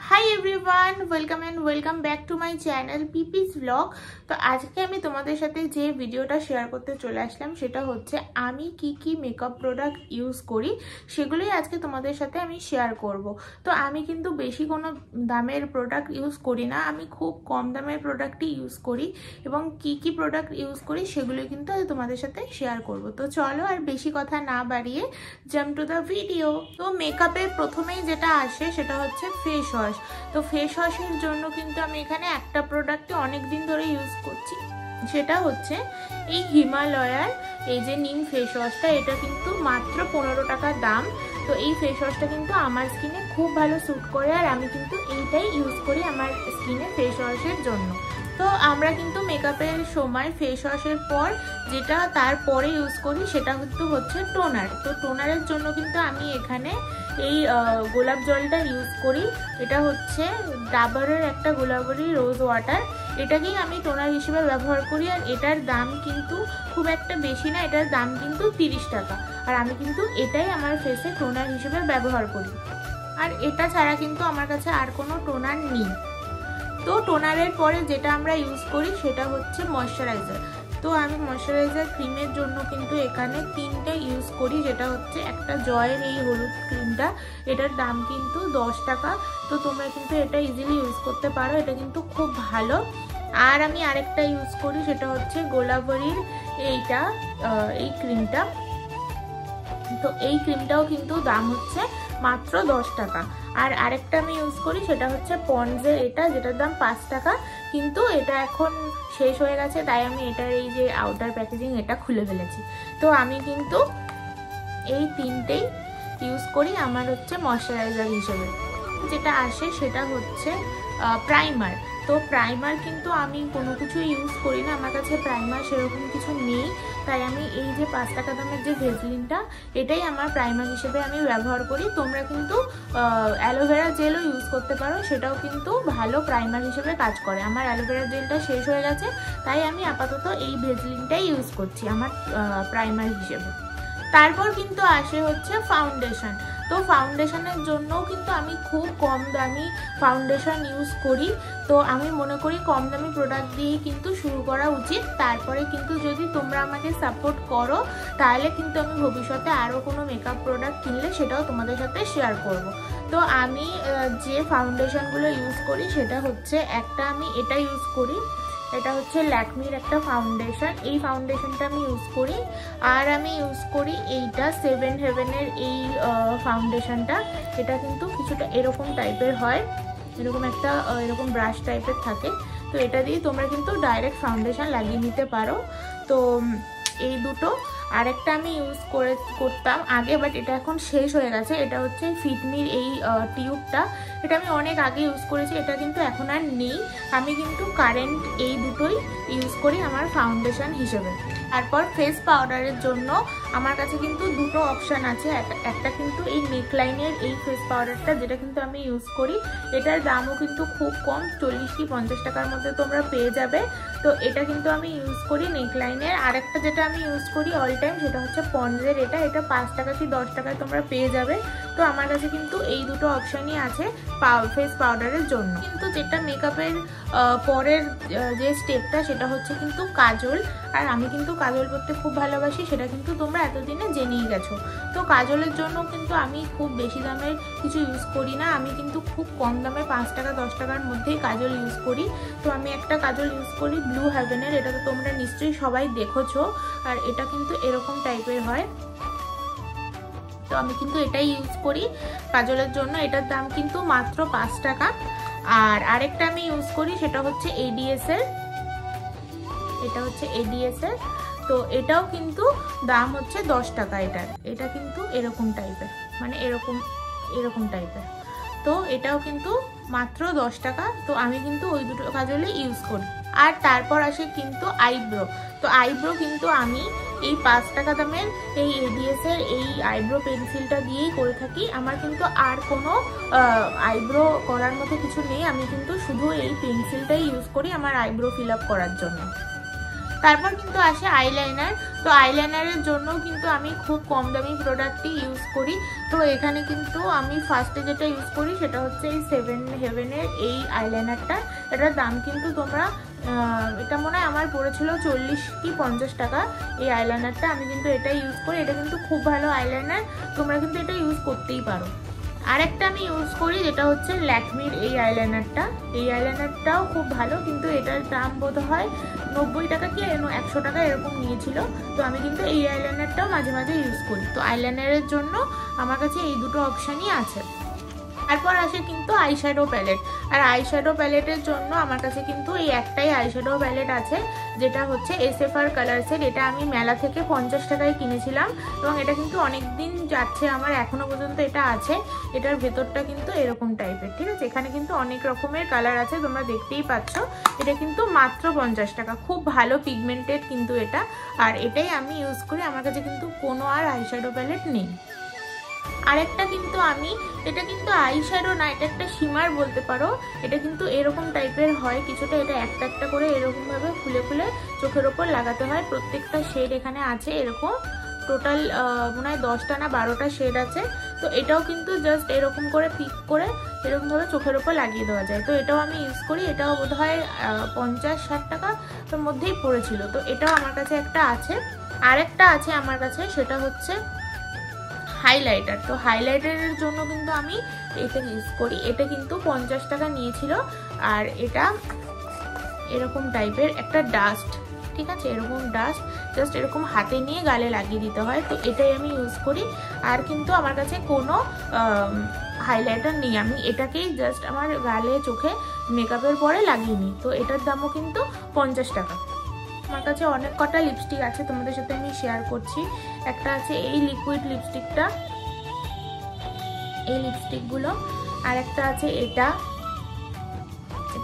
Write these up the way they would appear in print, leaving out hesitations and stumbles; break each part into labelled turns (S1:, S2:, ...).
S1: Hi everyone, welcome back to my channel পিপিস blog. তো আজকে আমি তোমাদের সাথে যে ভিডিওটা শেয়ার করতে চলে আসলাম সেটা হচ্ছে আমি কি মেকআপ প্রোডাক্ট ইউজ করি সেগুলোই আজকে তোমাদের সাথে আমি শেয়ার করব। তো আমি কিন্তু বেশি কোনো দামের প্রোডাক্ট ইউজ করি না, আমি খুব কম দামের প্রোডাক্টই ইউজ করি এবং কি প্রোডাক্ট ইউজ করি সেগুলোই কিন্তু তোমাদের সাথে শেয়ার করব। তো চলো আর বেশি কথা না বাড়িয়ে জাম্প টু দ্য ভিডিও। তো মেকআপের প্রথমেই যেটা আসে সেটা হচ্ছে ফেস ওয়াশ। তো ফেস ওয়াশের জন্য কিন্তু আমি এখানে একটা প্রোডাক্টে অনেক দিন ধরে ইউজ করছি, সেটা হচ্ছে এই হিমালয়ার এই যে নিম ফেস ওয়াশটা। এটা কিন্তু মাত্র 15 টাকা দাম। তো এই ফেস ওয়াশটা কিন্তু আমার স্কিনে খুব ভালো স্যুট করে আর আমি কিন্তু এইটাই ইউজ করি আমার স্কিনে ফেস ওয়াশের জন্য। তো আমরা কিন্তু মেকআপের সময় ফেস ওয়াশের পর যেটা তারপরে ইউজ করি সেটা কিন্তু হচ্ছে টোনার। তো টোনারের জন্য কিন্তু আমি এখানে এই গোলাপ জলটা ইউজ করি। এটা হচ্ছে ডাবরের একটা গোলাপি রোজ ওয়াটার, এটাকেই আমি টোনার হিসেবে ব্যবহার করি। আর এটার দাম কিন্তু খুব একটা বেশি না, এটার দাম কিন্তু 30 টাকা। আর আমি কিন্তু এটাই আমার ফেসে টোনার হিসেবে ব্যবহার করি। আর এটা ছাড়া কিন্তু আমার কাছে আর কোনো টোনার নেই। তো টোনারের পরে যেটা আমরা ইউজ করি সেটা হচ্ছে ময়শ্চারাইজার। তো আমি ময়শ্চারাইজার ক্রিমের জন্য কিন্তু এখানে 3টে ইউজ করি, যেটা হচ্ছে একটা জয়ের এই হলুদ ক্রিমটা, এটার দাম কিন্তু 10 টাকা। তো তোমরা কিন্তু এটা ইজিলি ইউজ করতে পারো, এটা কিন্তু খুব ভালো। আর আমি আরেকটা ইউজ করি সেটা হচ্ছে গোলাবরীর এই ক্রিমটা। তো এই ক্রিমটাও কিন্তু দাম হচ্ছে মাত্র 10 টাকা। আর আরেকটা আমি ইউজ করি সেটা হচ্ছে পন্ডসের এটা, যেটার দাম 5 টাকা, কিন্তু এটা এখন শেষ হয়ে গেছে তাই আমি এটার এই যে আউটার প্যাকেজিং এটা খুলে ফেলেছি। তো আমি কিন্তু এই 3টেই ইউজ করি আমার হচ্ছে ময়শ্চারাইজার হিসেবে। যেটা আসে সেটা হচ্ছে প্রাইমার। তো প্রাইমার কিন্তু আমি কোনো কিছু ইউজ করি না, আমার কাছে প্রাইমার সেরকম কিছু নেই, তাই আমি এই যে 5 টাকা দামের যে ভেজলিনটা এটাই আমার প্রাইমার হিসেবে আমি ব্যবহার করি। তোমরা কিন্তু অ্যালোভেরা জেলও ইউজ করতে পারো, সেটাও কিন্তু ভালো প্রাইমার হিসেবে কাজ করে। আমার অ্যালোভেরা জেলটা শেষ হয়ে গেছে তাই আমি আপাতত এই ভেজলিনটাই ইউজ করছি আমার প্রাইমার হিসেবে। তারপর কিন্তু আসে হচ্ছে ফাউন্ডেশন। তো ফাউন্ডেশনের জন্যও কিন্তু আমি খুব কম দামি ফাউন্ডেশন ইউজ করি। তো আমি মনে করি কম দামি প্রোডাক্ট দিয়েই কিন্তু শুরু করা উচিত। তারপরে কিন্তু যদি তোমরা আমাকে সাপোর্ট করো তাহলে কিন্তু আমি ভবিষ্যতে আরও কোনো মেকআপ প্রোডাক্ট কিনলে সেটাও তোমাদের সাথে শেয়ার করব। তো আমি যে ফাউন্ডেশনগুলো ইউজ করি সেটা হচ্ছে একটা আমি এটা ইউজ করি, এটা হচ্ছে ল্যাকমির একটা ফাউন্ডেশন, এই ফাউন্ডেশনটা আমি ইউজ করি। আর আমি ইউজ করি এইটা সেভেন হেভেনের এই ফাউন্ডেশনটা। এটা কিন্তু কিছুটা এরকম টাইপের হয়, এরকম একটা এরকম ব্রাশ টাইপের থাকে। তো এটা দিয়ে তোমরা কিন্তু ডাইরেক্ট ফাউন্ডেশন লাগিয়ে নিতে পারো। তো এই দুটো। আরেকটা আমি ইউজ করতাম আগে, বাট এটা এখন শেষ হয়ে গেছে, এটা হচ্ছে ফিটমির এই টিউবটা। এটা আমি অনেক আগে ইউজ করেছি, এটা কিন্তু এখন আর নেই। আমি কিন্তু কারেন্ট এই দুটোই ইউজ করি আমার ফাউন্ডেশন হিসেবে। তারপর ফেস পাউডারের জন্য আমার কাছে কিন্তু দুটো অপশান আছে। একটা কিন্তু এই নেকলাইনের এই ফেস পাউডারটা, যেটা কিন্তু আমি ইউজ করি, এটার দামও কিন্তু খুব কম, 40 কি 50 টাকার মধ্যে তোমরা পেয়ে যাবে। তো এটা কিন্তু আমি ইউজ করি নেকলাইনের। আরেকটা যেটা আমি ইউজ করি অল টাইম সেটা হচ্ছে পন্ডসের এটা 5 টাকা কি 10 টাকায় তোমরা পেয়ে যাবে। তো আমার কাছে কিন্তু এই দুটো অপশানই আছে ফেস পাউডারের জন্য। কিন্তু যেটা মেকআপের পরের যে স্টেপটা সেটা হচ্ছে কিন্তু কাজল। আর আমি কিন্তু কাজল করতে খুব ভালোবাসি, সেটা কিন্তু তোমরা এতদিনে জেনেই গেছো। তো কাজলের জন্য কিন্তু আমি খুব বেশি দামের কিছু ইউজ করি না, আমি কিন্তু খুব কম দামে 5 টাকা 10 টাকার মধ্যেই কাজল ইউজ করি। তো আমি একটা কাজল ইউজ করি ব্লু হেভেনের, এটা তো তোমরা নিশ্চয়ই সবাই দেখেছো। আর এটা কিন্তু এরকম টাইপের হয়। তো আমি কিন্তু এটাই ইউজ করি কাজলের জন্য, এটার দাম কিন্তু মাত্র 5 টাকা। আর আরেকটা আমি ইউজ করি সেটা হচ্ছে এডিএস এর, এটা হচ্ছে এডিএস এর। তো এটাও কিন্তু দাম হচ্ছে 10 টাকা। এটা কিন্তু এরকম টাইপের, মানে এরকম টাইপের। তো এটাও কিন্তু মাত্র 10 টাকা। তো আমি কিন্তু ওই দুটো কাজলে ইউজ করি। আর তারপর আসে কিন্তু আইব্রো। তো আইব্রো কিন্তু আমি এই 5 টাকা দামের এই এডিএস এর এই আইব্রো পেন্সিলটা দিয়েই করে থাকি। আমার কিন্তু আর কোনো আইব্রো করার মতো কিছু নেই, আমি কিন্তু শুধু এই পেন্সিলটাই ইউজ করি আমার আইব্রো ফিল আপ করার জন্য। তারপর কিন্তু আসে আইলাইনার। তো আইলাইনারের জন্য কিন্তু আমি খুব কম দামি প্রোডাক্টই ইউজ করি। তো এখানে কিন্তু আমি ফার্স্টে যেটা ইউজ করি সেটা হচ্ছে এই 7 হেভেনের এই আইলাইনারটা। এটার দাম কিন্তু তোমরা এটা মনে হয় আমার পড়েছিল 40 কি 50 টাকা এই আইলাইনারটা। আমি কিন্তু এটা ইউজ করি, এটা কিন্তু খুব ভালো আইলাইনার, তোমরা কিন্তু এটা ইউজ করতেই পারো। আরেকটা আমি ইউজ করি যেটা হচ্ছে ল্যাকমির এই আইলাইনারটা। এই আইলাইনারটাও খুব ভালো, কিন্তু এটার দাম বোধ হয় 90 টাকা কি 100 টাকা এরকম নিয়েছিল। তো আমি কিন্তু এই আইলাইনারটাও মাঝে মাঝে ইউজ করি। তো আইলাইনারের জন্য আমার কাছে এই দুটো অপশানই আছে। তারপর আসে কিন্তু আইশ্যাডো প্যালেট। আর আইশ্যাডো প্যালেটের জন্য আমার কাছে কিন্তু এই একটাই আইশ্যাডো প্যালেট আছে, যেটা হচ্ছে SFR কালার্সের। এটা আমি মেলা থেকে 50 টাকায় কিনেছিলাম এবং এটা কিন্তু অনেক দিন যাচ্ছে, আমার এখনো পর্যন্ত এটা আছে। এটার ভেতরটা কিন্তু এরকম টাইপের, ঠিক আছে। এখানে কিন্তু অনেক রকমের কালার আছে, তোমরা দেখতেই পাচ্ছ। এটা কিন্তু মাত্র 50 টাকা, খুব ভালো পিগমেন্টেড কিন্তু এটা। আর এটাই আমি ইউজ করি, আমার কাছে কিন্তু কোনো আর আইশ্যাডো প্যালেট নেই। আরেকটা কিন্তু আমি, এটা কিন্তু আইশ্যাডো না, এটা একটা শিমার বলতে পারো। এটা কিন্তু এরকম টাইপের হয় কিছুটা, এটা একটা একটা করে এরকম ভাবে খুলে খুলে চোখের ওপর লাগাতে হয়। প্রত্যেকটা শেড এখানে আছে এরকম, টোটাল মনে হয় 10টা না 12টা শেড আছে। তো এটাও কিন্তু জাস্ট এরকম করে পিক করে এরকম ভাবে চোখের ওপর লাগিয়ে দেওয়া যায়। তো এটাও আমি ইউজ করি, এটাও বোধ হয় 50-60 টাকার মধ্যেই পড়েছিল। তো এটাও আমার কাছে একটা আছে। আরেকটা আছে আমার কাছে, সেটা হচ্ছে হাইলাইটার। তো হাইলাইটারের জন্য কিন্তু আমি এটা ইউজ করি। এটা কিন্তু 50 টাকা নিয়েছিল। আর এটা এরকম টাইপের একটা ডাস্ট, ঠিক আছে, এরকম ডাস্ট জাস্ট এরকম হাতে নিয়ে গালে লাগিয়ে দিতে হয়। তো এটাই আমি ইউজ করি। আর কিন্তু আমার কাছে কোনো হাইলাইটার নেই, আমি এটাকেই জাস্ট আমার গালে চোখে মেকআপের পরে লাগিয়ে নিই। তো এটার দামও কিন্তু 50 টাকা। আমার কাছে অনেক কটা লিপস্টিক আছে, তোমাদের সাথে আমি শেয়ার করছি। একটা আছে এই লিকুইড লিপস্টিকটা, এই লিপস্টিকগুলো। আর একটা আছে এটা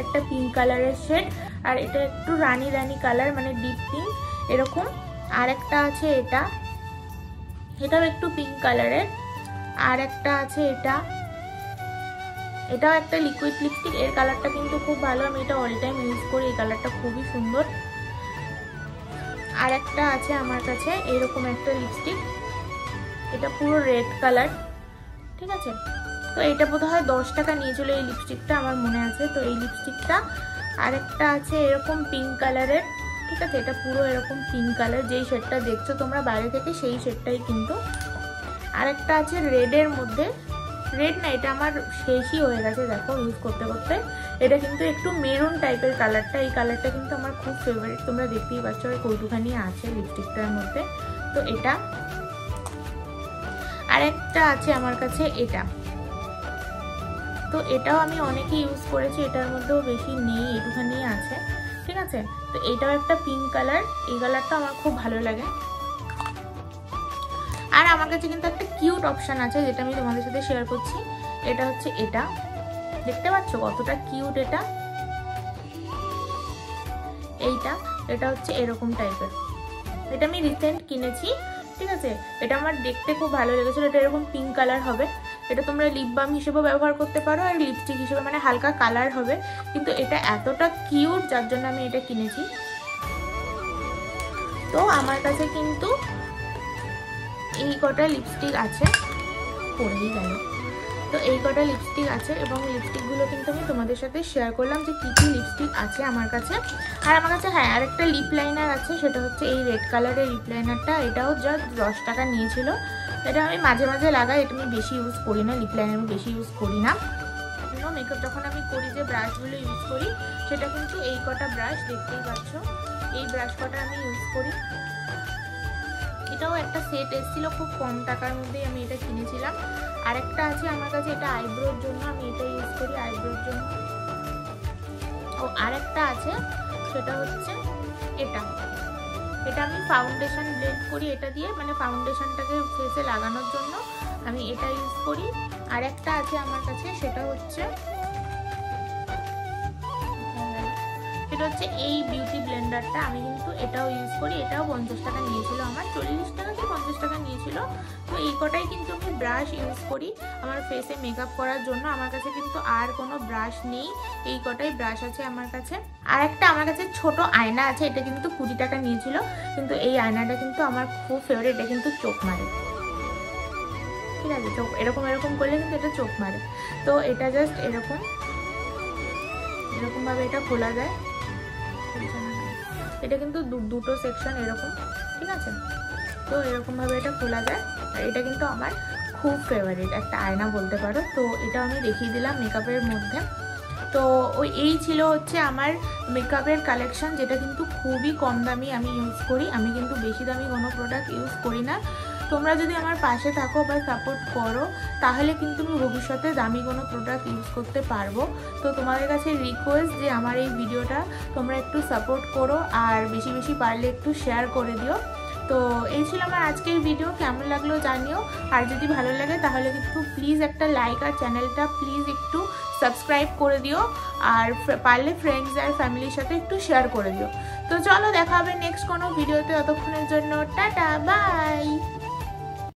S1: একটা পিঙ্ক কালারের শেড, আর এটা একটু রানী রানী কালার, মানে ডিপ পিঙ্ক এরকম। আর একটা আছে এটাও একটু পিঙ্ক কালারের। আর একটা আছে এটাও একটা লিকুইড লিপস্টিক, এর কালারটা কিন্তু খুব ভালো, আমি এটা অল টাইম ইউজ করি, এই কালারটা খুবই সুন্দর। আর একটা আছে আমার কাছে এরকম একটা লিপস্টিক, এটা পুরো রেড কালার, ঠিক আছে। তো এটা বোধহয় 10 টাকা নিয়েছিল এই লিপস্টিকটা, আমার মনে আছে। তো এই লিপস্টিকটা। আরেকটা আছে এরকম পিঙ্ক কালারের, ঠিক আছে, এটা পুরো এরকম পিঙ্ক কালার, যেই শেডটা দেখছো তোমরা বাইরে থেকে সেই শেডটাই কিন্তু। আরেকটা আছে রেডের মধ্যে, রেড না, এটা আমার শেষই হয়ে গেছে দেখো ইউজ করতে করতে। এটা কিন্তু একটু মেরুন টাইপের কালারটা, এই কালারটা কিন্তু আমার খুব ফেভারিট, তোমরা দেখতেই পাচ্ছ ওই কৌটুখানি আছে লিপস্টিকটার মধ্যে। তো এটা। আরেকটা আছে আমার কাছে এটা, তো এটাও আমি অনেকে ইউজ করেছি, এটার মধ্যেও বেশি নেই, একটুখানি আছে, ঠিক আছে। তো এটাও একটা পিঙ্ক কালার, এই কালারটা আমার খুব ভালো লাগে। আর আমার কাছে কিন্তু একটা কিউট অপশন আছে যেটা আমি তোমাদের সাথে শেয়ার করছি। এটা হচ্ছে এটা, দেখতে পাচ্ছ কতটা কিউট এটা। এটা হচ্ছে এরকম টাইপের, এটা আমি রিসেন্ট কিনেছি, ঠিক আছে। এটা আমার দেখতে খুব ভালো লেগেছিল, এটা এরকম পিঙ্ক কালার হবে। এটা তোমরা লিপ বাম হিসেবেও ব্যবহার করতে পারো আর লিপস্টিক হিসেবে, মানে হালকা কালার হবে। কিন্তু এটা এতটা কিউট যার জন্য আমি এটা কিনেছি। তো আমার কাছে কিন্তু এই কটা লিপস্টিক আছে, পড়েই গেল। তো এই কটা লিপস্টিক আছে এবং লিপস্টিকগুলো কিন্তু আমি তোমাদের সাথে শেয়ার করলাম যে কী কী লিপস্টিক আছে আমার কাছে। আর আমার কাছে হ্যাঁ আরেকটা লিপ লাইনার আছে, সেটা হচ্ছে এই রেড কালারের লিপ লাইনারটা। এটাও জাস্ট 10 টাকা নিয়েছিল। এটা আমি মাঝে মাঝে লাগাই, এটা আমি বেশি ইউজ করি না, লিপ লাইনার আমি বেশি ইউজ করি না। মেকআপ যখন আমি করি যে ব্রাশগুলো ইউজ করি সেটা কিন্তু এই কটা ব্রাশ, দেখতেই পাচ্ছ এই ব্রাশ কটা আমি ইউজ করি। এটাও একটা সেট এসেছিল খুব কম টাকার মধ্যেই আমি এটা কিনেছিলাম। আরেকটা আছে আমার কাছে, এটা আইব্রোর জন্য, আমি এটা ইউজ করি আইব্রোর জন্য। ও আরেকটা আছে সেটা হচ্ছে এটা আমি ফাউন্ডেশন ব্লেন্ড করি এটা দিয়ে, মানে ফাউন্ডেশনটাকে ফেসে লাগানোর জন্য আমি এটা ইউজ করি। আরেকটা আছে আমার কাছে, সেটা হচ্ছে এই বিউটি ব্লেন্ডারটা। আমি কিন্তু কিন্তু এটাও ইউজ করি। এটাও 50 টাকা নিয়েছিল আমার, 40 টাকা কি 50 টাকা নিয়েছিল। তো এই কটাই কিন্তু আমি ব্রাশ ইউজ করি আমার ফেসে মেকআপ করার জন্য। আমার কাছে কিন্তু আর কোনো ব্রাশ নেই, এই কটাই ব্রাশ আছে আমার কাছে। আর একটা আমার কাছে ছোট আয়না আছে, এটা কিন্তু 20 টাকা নিয়েছিল, কিন্তু এই আয়নাটা কিন্তু আমার খুব ফেভারিট। এটা কিন্তু চোখ মারে, ঠিক আছে, চোখ এরকম এরকম করলে কিন্তু এটা চোখ মারে। তো এটা জাস্ট এরকম ভাবে এটা খোলা যায়। এটা কিন্তু দুটো সেকশন এরকম, ঠিক আছে। তো এরকম ভাবে এটা খোলা যায়। আর এটা কিন্তু আমার খুব ফেভারিট একটা আয়না বলতে পারো। তো এটা আমি দেখিয়ে দিলাম মেকআপের মধ্যে। তো এই ছিল হচ্ছে আমার মেকআপের কালেকশন, যেটা কিন্তু খুবই কম দামি আমি ইউজ করি। আমি কিন্তু বেশি দামি কোনো প্রোডাক্ট ইউজ করি না। তোমরা যদি আমার পাশে থাকো বা সাপোর্ট করো, তাহলে কিন্তু আমি ভবিষ্যতে দামি কোনো প্রোডাক্ট ইউজ করতে পারবো। তো তোমাদের কাছে রিকোয়েস্ট যে আমার এই ভিডিওটা তোমরা একটু সাপোর্ট করো, আর বেশি বেশি পারলে একটু শেয়ার করে দিও। তো এই ছিল আমার আজকের ভিডিও, কেমন লাগলো জানিও। আর যদি ভালো লাগে তাহলে কিন্তু প্লিজ একটা লাইক, আর চ্যানেলটা প্লিজ একটু সাবস্ক্রাইব করে দিও, আর পারলে ফ্রেন্ডস আর ফ্যামিলির সাথে একটু শেয়ার করে দিও। তো চলো, দেখা হবে নেক্সট কোনো ভিডিওতে। ততক্ষণের জন্য টাটা, বাই।